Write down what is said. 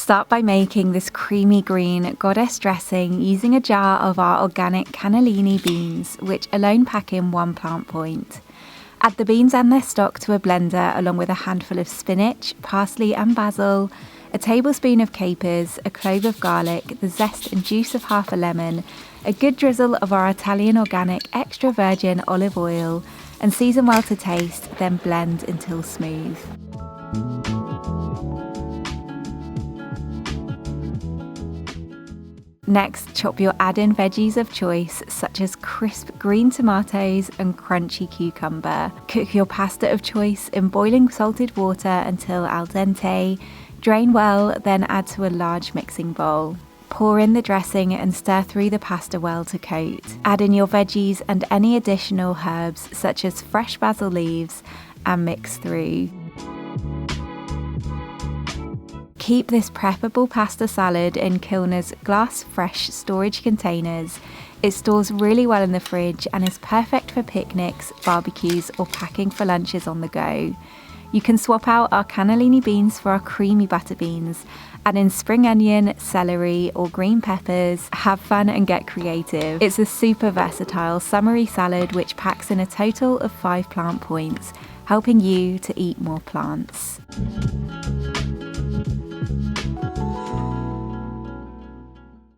start by making this creamy green goddess dressing using a jar of our organic cannellini beans, which alone pack in 1 plant point. Add the beans and their stock to a blender along with a handful of spinach, parsley and basil, a tablespoon of capers, a clove of garlic, the zest and juice of half a lemon, a good drizzle of our Italian organic extra virgin olive oil, and season well to taste, then blend until smooth. Next, chop your add-in veggies of choice, such as crisp green tomatoes and crunchy cucumber. Cook your pasta of choice in boiling salted water until al dente. Drain well, then add to a large mixing bowl. Pour in the dressing and stir through the pasta well to coat. Add in your veggies and any additional herbs, such as fresh basil leaves, and mix through. Keep this preppable pasta salad in Kilner's glass fresh storage containers. It stores really well in the fridge and is perfect for picnics, barbecues, or packing for lunches on the go. You can swap out our cannellini beans for our creamy butter beans, add in spring onion, celery, or green peppers. Have fun and get creative. It's a super versatile summery salad which packs in a total of 5 plant points, helping you to eat more plants.